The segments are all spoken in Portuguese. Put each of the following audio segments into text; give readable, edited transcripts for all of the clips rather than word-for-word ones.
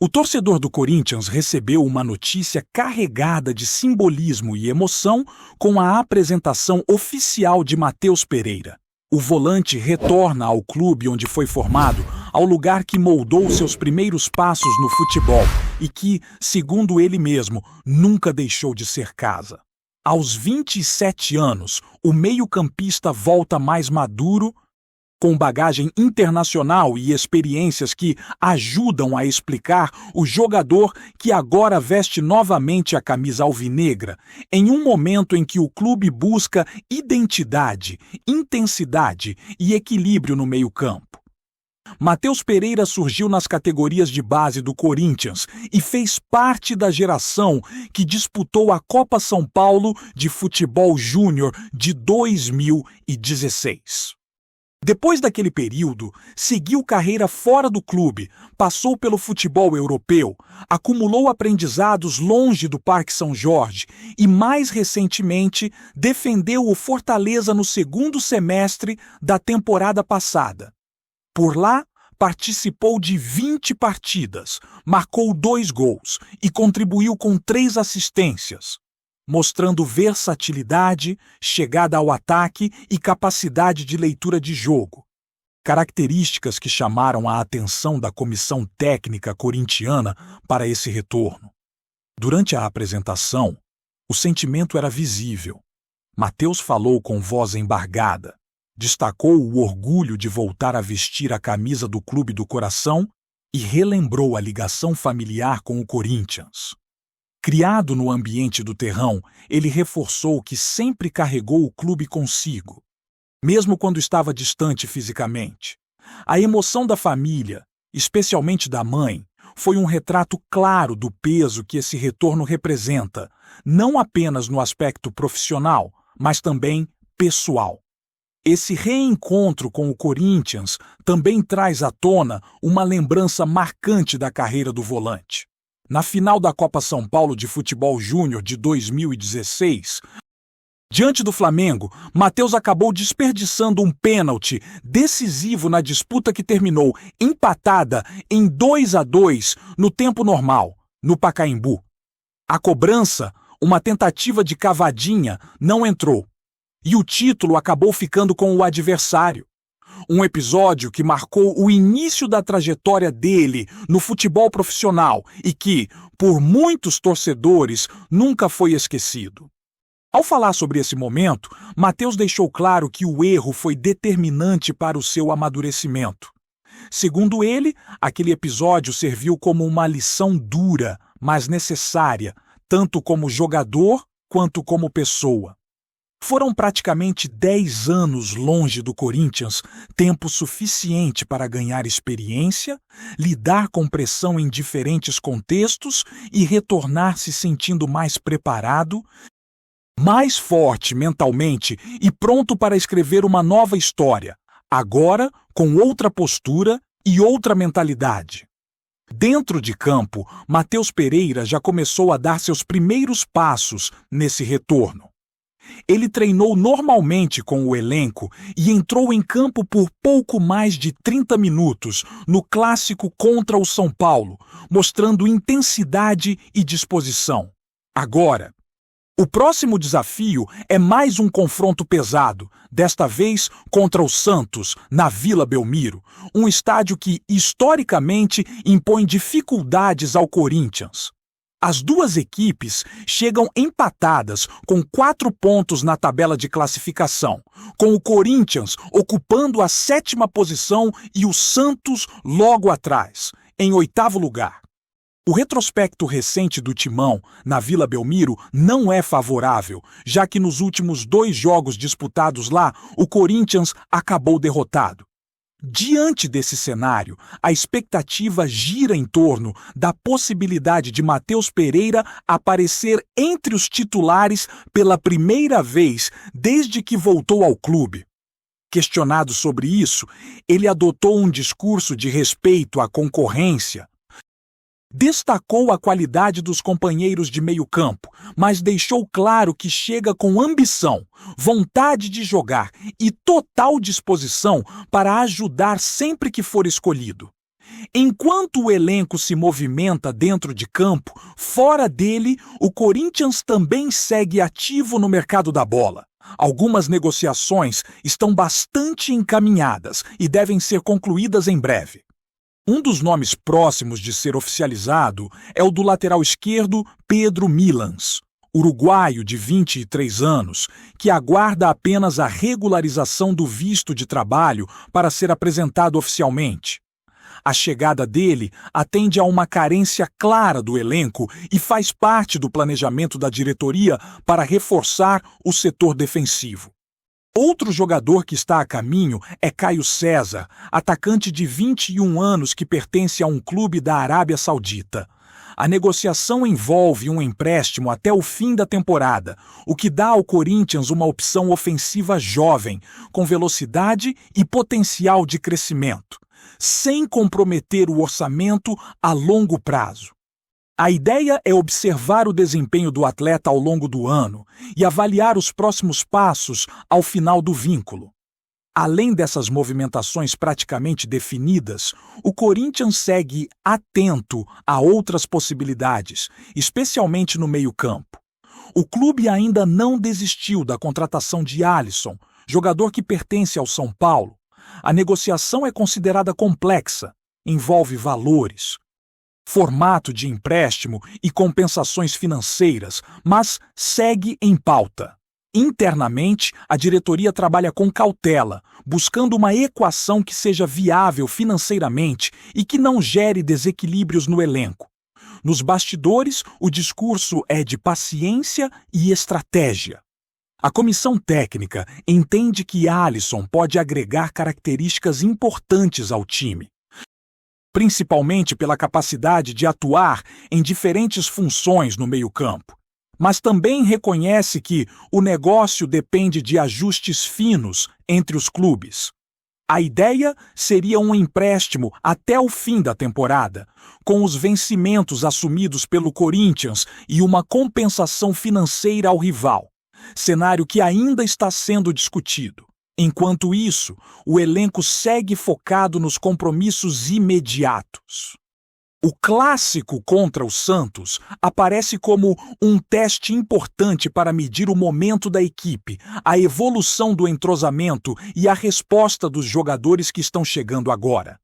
O torcedor do Corinthians recebeu uma notícia carregada de simbolismo e emoção com a apresentação oficial de Matheus Pereira. O volante retorna ao clube onde foi formado, ao lugar que moldou seus primeiros passos no futebol e que, segundo ele mesmo, nunca deixou de ser casa. Aos 27 anos, o meio-campista volta mais maduro, com bagagem internacional e experiências que ajudam a explicar o jogador que agora veste novamente a camisa alvinegra, em um momento em que o clube busca identidade, intensidade e equilíbrio no meio-campo. Matheus Pereira surgiu nas categorias de base do Corinthians e fez parte da geração que disputou a Copa São Paulo de Futebol Júnior de 2016. Depois daquele período, seguiu carreira fora do clube, passou pelo futebol europeu, acumulou aprendizados longe do Parque São Jorge e, mais recentemente, defendeu o Fortaleza no segundo semestre da temporada passada. Por lá, participou de 20 partidas, marcou 2 gols e contribuiu com 3 assistências, mostrando versatilidade, chegada ao ataque e capacidade de leitura de jogo. Características que chamaram a atenção da comissão técnica corintiana para esse retorno. Durante a apresentação, o sentimento era visível. Matheus falou com voz embargada, destacou o orgulho de voltar a vestir a camisa do clube do coração e relembrou a ligação familiar com o Corinthians. Criado no ambiente do terrão, ele reforçou que sempre carregou o clube consigo, mesmo quando estava distante fisicamente. A emoção da família, especialmente da mãe, foi um retrato claro do peso que esse retorno representa, não apenas no aspecto profissional, mas também pessoal. Esse reencontro com o Corinthians também traz à tona uma lembrança marcante da carreira do volante. Na final da Copa São Paulo de Futebol Júnior de 2016, diante do Flamengo, Matheus acabou desperdiçando um pênalti decisivo na disputa que terminou empatada em 2-2 no tempo normal, no Pacaembu. A cobrança, uma tentativa de cavadinha, não entrou, e o título acabou ficando com o adversário. Um episódio que marcou o início da trajetória dele no futebol profissional e que, por muitos torcedores, nunca foi esquecido. Ao falar sobre esse momento, Matheus deixou claro que o erro foi determinante para o seu amadurecimento. Segundo ele, aquele episódio serviu como uma lição dura, mas necessária, tanto como jogador quanto como pessoa. Foram praticamente 10 anos longe do Corinthians, tempo suficiente para ganhar experiência, lidar com pressão em diferentes contextos e retornar se sentindo mais preparado, mais forte mentalmente e pronto para escrever uma nova história, agora com outra postura e outra mentalidade. Dentro de campo, Matheus Pereira já começou a dar seus primeiros passos nesse retorno. Ele treinou normalmente com o elenco e entrou em campo por pouco mais de 30 minutos no clássico contra o São Paulo, mostrando intensidade e disposição. Agora, o próximo desafio é mais um confronto pesado, desta vez contra o Santos, na Vila Belmiro, um estádio que, historicamente, impõe dificuldades ao Corinthians. As duas equipes chegam empatadas com 4 pontos na tabela de classificação, com o Corinthians ocupando a 7ª posição e o Santos logo atrás, em 8º lugar. O retrospecto recente do Timão na Vila Belmiro não é favorável, já que nos últimos 2 jogos disputados lá, o Corinthians acabou derrotado. Diante desse cenário, a expectativa gira em torno da possibilidade de Matheus Pereira aparecer entre os titulares pela primeira vez desde que voltou ao clube. Questionado sobre isso, ele adotou um discurso de respeito à concorrência. Destacou a qualidade dos companheiros de meio-campo, mas deixou claro que chega com ambição, vontade de jogar e total disposição para ajudar sempre que for escolhido. Enquanto o elenco se movimenta dentro de campo, fora dele, o Corinthians também segue ativo no mercado da bola. Algumas negociações estão bastante encaminhadas e devem ser concluídas em breve. Um dos nomes próximos de ser oficializado é o do lateral esquerdo Pedro Milans, uruguaio de 23 anos, que aguarda apenas a regularização do visto de trabalho para ser apresentado oficialmente. A chegada dele atende a uma carência clara do elenco e faz parte do planejamento da diretoria para reforçar o setor defensivo. Outro jogador que está a caminho é Caio César, atacante de 21 anos que pertence a um clube da Arábia Saudita. A negociação envolve um empréstimo até o fim da temporada, o que dá ao Corinthians uma opção ofensiva jovem, com velocidade e potencial de crescimento, sem comprometer o orçamento a longo prazo. A ideia é observar o desempenho do atleta ao longo do ano e avaliar os próximos passos ao final do vínculo. Além dessas movimentações praticamente definidas, o Corinthians segue atento a outras possibilidades, especialmente no meio-campo. O clube ainda não desistiu da contratação de Alisson, jogador que pertence ao São Paulo. A negociação é considerada complexa, envolve valores, formato de empréstimo e compensações financeiras, mas segue em pauta. Internamente, a diretoria trabalha com cautela, buscando uma equação que seja viável financeiramente e que não gere desequilíbrios no elenco. Nos bastidores, o discurso é de paciência e estratégia. A comissão técnica entende que Alisson pode agregar características importantes ao time, principalmente pela capacidade de atuar em diferentes funções no meio-campo. Mas também reconhece que o negócio depende de ajustes finos entre os clubes. A ideia seria um empréstimo até o fim da temporada, com os vencimentos assumidos pelo Corinthians e uma compensação financeira ao rival, cenário que ainda está sendo discutido. Enquanto isso, o elenco segue focado nos compromissos imediatos. O clássico contra o Santos aparece como um teste importante para medir o momento da equipe, a evolução do entrosamento e a resposta dos jogadores que estão chegando agora.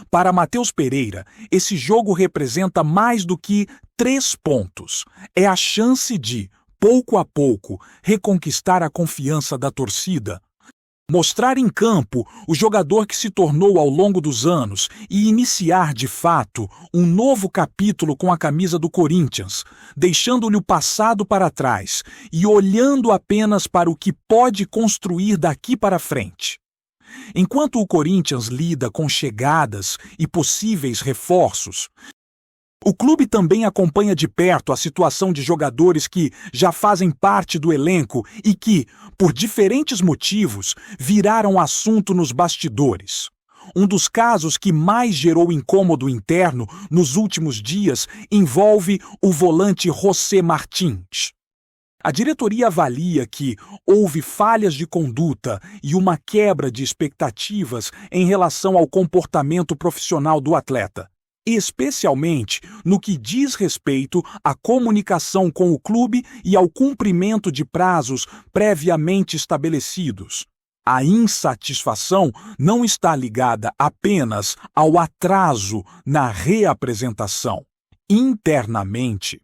Para Matheus Pereira, esse jogo representa mais do que 3 pontos. É a chance de, pouco a pouco, reconquistar a confiança da torcida, mostrar em campo o jogador que se tornou ao longo dos anos e iniciar, de fato, um novo capítulo com a camisa do Corinthians, deixando-lhe o passado para trás e olhando apenas para o que pode construir daqui para frente. Enquanto o Corinthians lida com chegadas e possíveis reforços, o clube também acompanha de perto a situação de jogadores que já fazem parte do elenco e que, por diferentes motivos, viraram assunto nos bastidores. Um dos casos que mais gerou incômodo interno nos últimos dias envolve o volante José Martins. A diretoria avalia que houve falhas de conduta e uma quebra de expectativas em relação ao comportamento profissional do atleta, especialmente no que diz respeito à comunicação com o clube e ao cumprimento de prazos previamente estabelecidos. A insatisfação não está ligada apenas ao atraso na reapresentação. Internamente,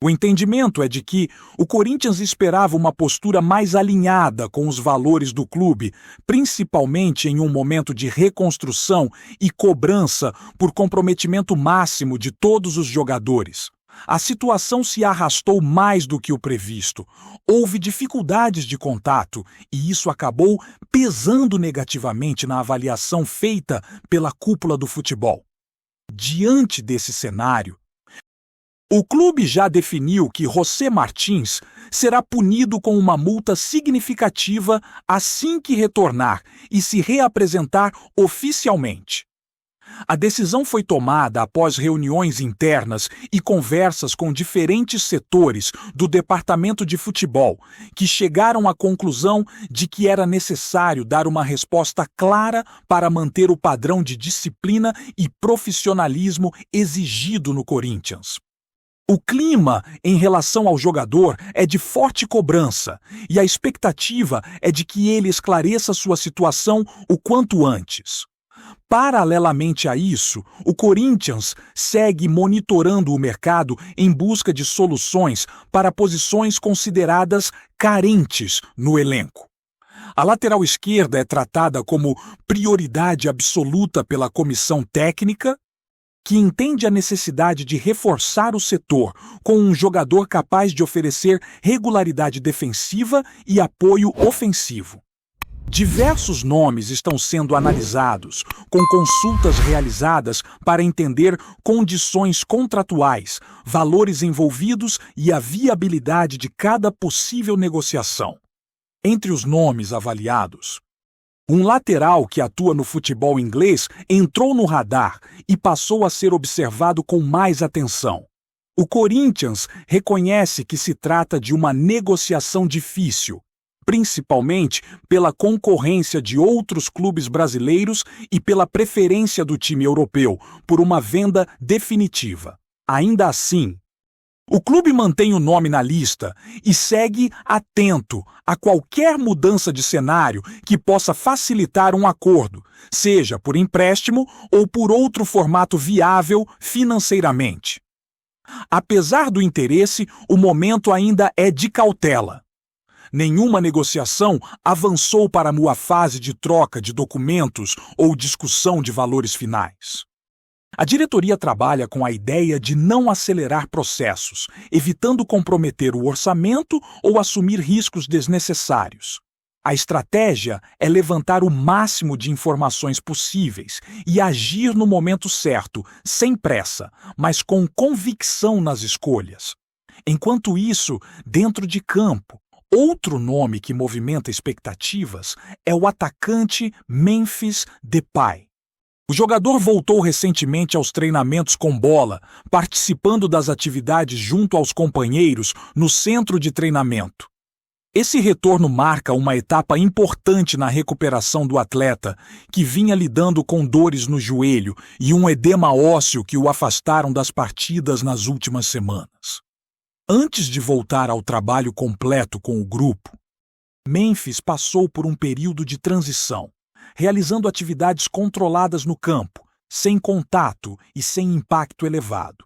o entendimento é de que o Corinthians esperava uma postura mais alinhada com os valores do clube, principalmente em um momento de reconstrução e cobrança por comprometimento máximo de todos os jogadores. A situação se arrastou mais do que o previsto. Houve dificuldades de contato e isso acabou pesando negativamente na avaliação feita pela cúpula do futebol. Diante desse cenário, o clube já definiu que José Martins será punido com uma multa significativa assim que retornar e se reapresentar oficialmente. A decisão foi tomada após reuniões internas e conversas com diferentes setores do departamento de futebol, que chegaram à conclusão de que era necessário dar uma resposta clara para manter o padrão de disciplina e profissionalismo exigido no Corinthians. O clima em relação ao jogador é de forte cobrança e a expectativa é de que ele esclareça sua situação o quanto antes. Paralelamente a isso, o Corinthians segue monitorando o mercado em busca de soluções para posições consideradas carentes no elenco. A lateral esquerda é tratada como prioridade absoluta pela comissão técnica, que entende a necessidade de reforçar o setor com um jogador capaz de oferecer regularidade defensiva e apoio ofensivo. Diversos nomes estão sendo analisados, com consultas realizadas para entender condições contratuais, valores envolvidos e a viabilidade de cada possível negociação. Entre os nomes avaliados, um lateral que atua no futebol inglês entrou no radar e passou a ser observado com mais atenção. O Corinthians reconhece que se trata de uma negociação difícil, principalmente pela concorrência de outros clubes brasileiros e pela preferência do time europeu por uma venda definitiva. Ainda assim, o clube mantém o nome na lista e segue atento a qualquer mudança de cenário que possa facilitar um acordo, seja por empréstimo ou por outro formato viável financeiramente. Apesar do interesse, o momento ainda é de cautela. Nenhuma negociação avançou para uma fase de troca de documentos ou discussão de valores finais. A diretoria trabalha com a ideia de não acelerar processos, evitando comprometer o orçamento ou assumir riscos desnecessários. A estratégia é levantar o máximo de informações possíveis e agir no momento certo, sem pressa, mas com convicção nas escolhas. Enquanto isso, dentro de campo, outro nome que movimenta expectativas é o atacante Memphis Depay. O jogador voltou recentemente aos treinamentos com bola, participando das atividades junto aos companheiros no centro de treinamento. Esse retorno marca uma etapa importante na recuperação do atleta, que vinha lidando com dores no joelho e um edema ósseo que o afastaram das partidas nas últimas semanas. Antes de voltar ao trabalho completo com o grupo, Memphis passou por um período de transição, realizando atividades controladas no campo, sem contato e sem impacto elevado.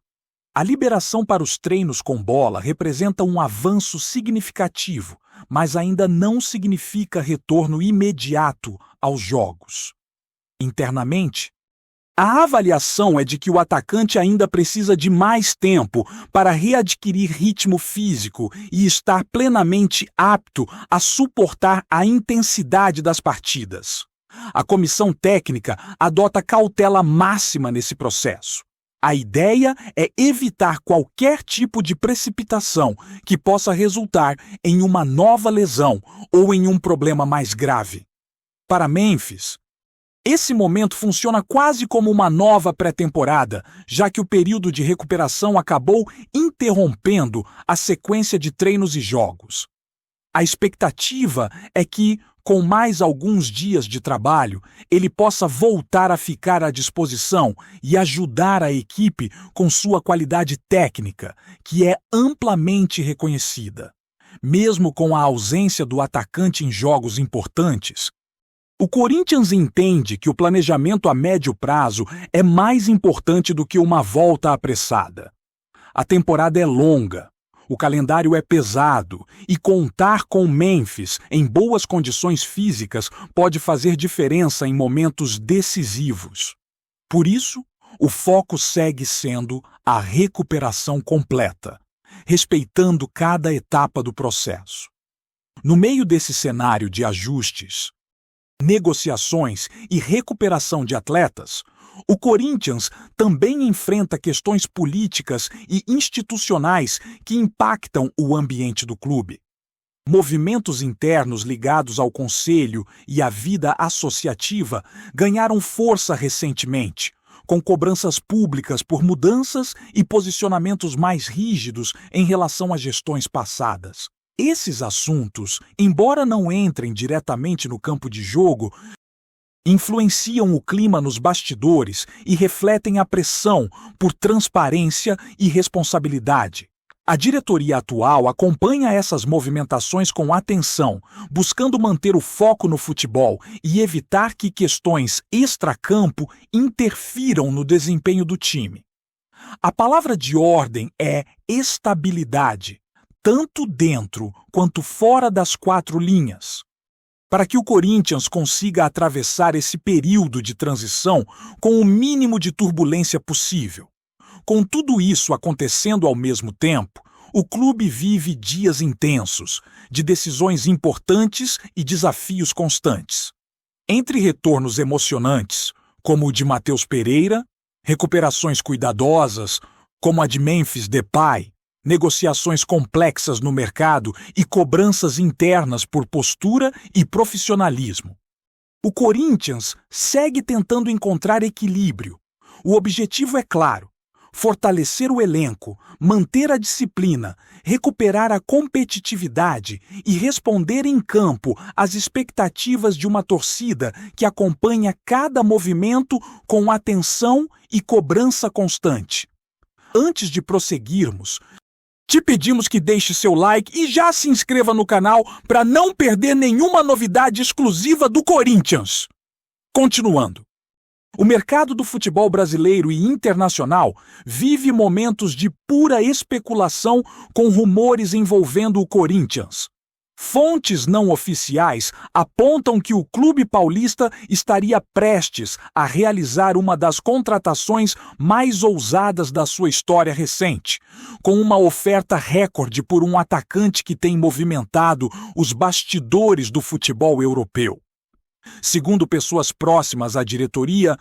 A liberação para os treinos com bola representa um avanço significativo, mas ainda não significa retorno imediato aos jogos. Internamente, a avaliação é de que o atacante ainda precisa de mais tempo para readquirir ritmo físico e estar plenamente apto a suportar a intensidade das partidas. A comissão técnica adota cautela máxima nesse processo. A ideia é evitar qualquer tipo de precipitação que possa resultar em uma nova lesão ou em um problema mais grave. Para Memphis, esse momento funciona quase como uma nova pré-temporada, já que o período de recuperação acabou interrompendo a sequência de treinos e jogos. A expectativa é que, com mais alguns dias de trabalho, ele possa voltar a ficar à disposição e ajudar a equipe com sua qualidade técnica, que é amplamente reconhecida. Mesmo com a ausência do atacante em jogos importantes, o Corinthians entende que o planejamento a médio prazo é mais importante do que uma volta apressada. A temporada é longa. O calendário é pesado e contar com Memphis em boas condições físicas pode fazer diferença em momentos decisivos. Por isso, o foco segue sendo a recuperação completa, respeitando cada etapa do processo. No meio desse cenário de ajustes, negociações e recuperação de atletas, o Corinthians também enfrenta questões políticas e institucionais que impactam o ambiente do clube. Movimentos internos ligados ao conselho e à vida associativa ganharam força recentemente, com cobranças públicas por mudanças e posicionamentos mais rígidos em relação a gestões passadas. Esses assuntos, embora não entrem diretamente no campo de jogo, influenciam o clima nos bastidores e refletem a pressão por transparência e responsabilidade. A diretoria atual acompanha essas movimentações com atenção, buscando manter o foco no futebol e evitar que questões extracampo interfiram no desempenho do time. A palavra de ordem é estabilidade, tanto dentro quanto fora das quatro linhas. Para que o Corinthians consiga atravessar esse período de transição com o mínimo de turbulência possível. Com tudo isso acontecendo ao mesmo tempo, o clube vive dias intensos, de decisões importantes e desafios constantes. Entre retornos emocionantes, como o de Matheus Pereira, recuperações cuidadosas, como a de Memphis Depay, negociações complexas no mercado e cobranças internas por postura e profissionalismo. O Corinthians segue tentando encontrar equilíbrio. O objetivo é claro: fortalecer o elenco, manter a disciplina, recuperar a competitividade e responder em campo às expectativas de uma torcida que acompanha cada movimento com atenção e cobrança constante. Antes de prosseguirmos, te pedimos que deixe seu like e já se inscreva no canal para não perder nenhuma novidade exclusiva do Corinthians. Continuando. O mercado do futebol brasileiro e internacional vive momentos de pura especulação com rumores envolvendo o Corinthians. Fontes não oficiais apontam que o clube paulista estaria prestes a realizar uma das contratações mais ousadas da sua história recente, com uma oferta recorde por um atacante que tem movimentado os bastidores do futebol europeu. Segundo pessoas próximas à diretoria,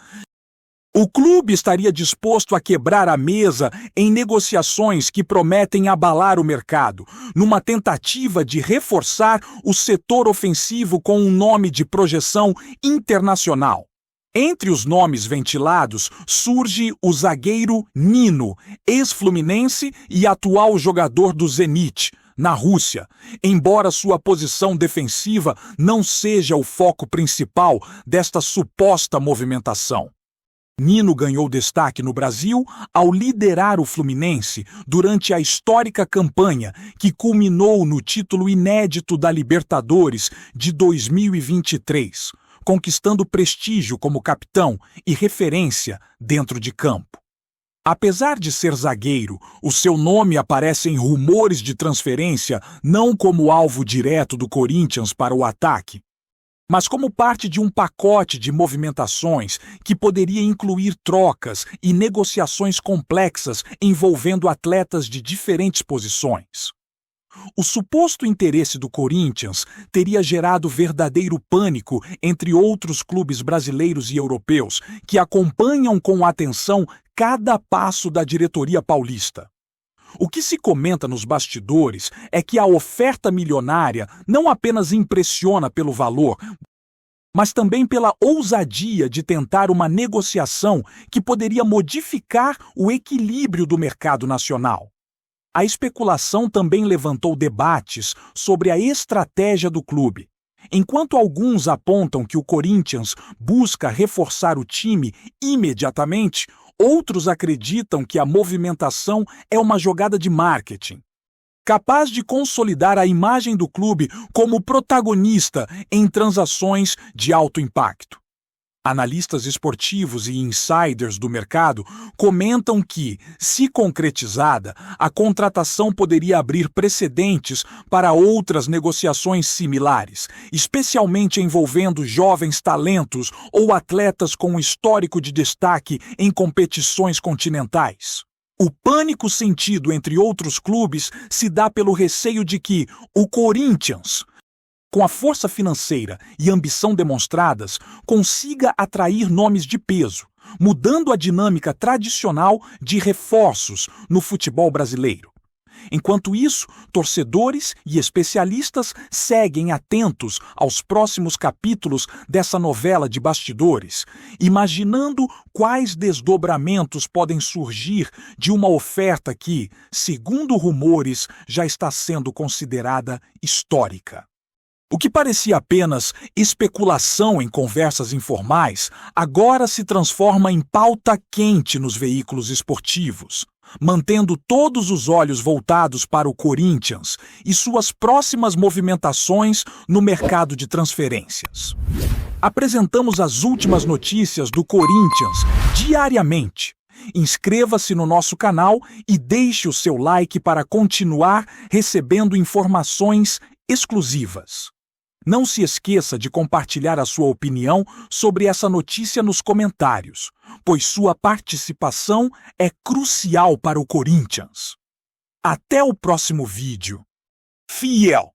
o clube estaria disposto a quebrar a mesa em negociações que prometem abalar o mercado, numa tentativa de reforçar o setor ofensivo com um nome de projeção internacional. Entre os nomes ventilados surge o zagueiro Nino, ex-fluminense e atual jogador do Zenit, na Rússia, embora sua posição defensiva não seja o foco principal desta suposta movimentação. Nino ganhou destaque no Brasil ao liderar o Fluminense durante a histórica campanha que culminou no título inédito da Libertadores de 2023, conquistando prestígio como capitão e referência dentro de campo. Apesar de ser zagueiro, o seu nome aparece em rumores de transferência não como alvo direto do Corinthians para o ataque, mas como parte de um pacote de movimentações que poderia incluir trocas e negociações complexas envolvendo atletas de diferentes posições. O suposto interesse do Corinthians teria gerado verdadeiro pânico entre outros clubes brasileiros e europeus que acompanham com atenção cada passo da diretoria paulista. O que se comenta nos bastidores é que a oferta milionária não apenas impressiona pelo valor, mas também pela ousadia de tentar uma negociação que poderia modificar o equilíbrio do mercado nacional. A especulação também levantou debates sobre a estratégia do clube. Enquanto alguns apontam que o Corinthians busca reforçar o time imediatamente, outros acreditam que a movimentação é uma jogada de marketing, capaz de consolidar a imagem do clube como protagonista em transações de alto impacto. Analistas esportivos e insiders do mercado comentam que, se concretizada, a contratação poderia abrir precedentes para outras negociações similares, especialmente envolvendo jovens talentos ou atletas com histórico de destaque em competições continentais. O pânico sentido entre outros clubes se dá pelo receio de que o Corinthians, com a força financeira e ambição demonstradas, consiga atrair nomes de peso, mudando a dinâmica tradicional de reforços no futebol brasileiro. Enquanto isso, torcedores e especialistas seguem atentos aos próximos capítulos dessa novela de bastidores, imaginando quais desdobramentos podem surgir de uma oferta que, segundo rumores, já está sendo considerada histórica. O que parecia apenas especulação em conversas informais, agora se transforma em pauta quente nos veículos esportivos, mantendo todos os olhos voltados para o Corinthians e suas próximas movimentações no mercado de transferências. Apresentamos as últimas notícias do Corinthians diariamente. Inscreva-se no nosso canal e deixe o seu like para continuar recebendo informações exclusivas. Não se esqueça de compartilhar a sua opinião sobre essa notícia nos comentários, pois sua participação é crucial para o Corinthians. Até o próximo vídeo. Fiel!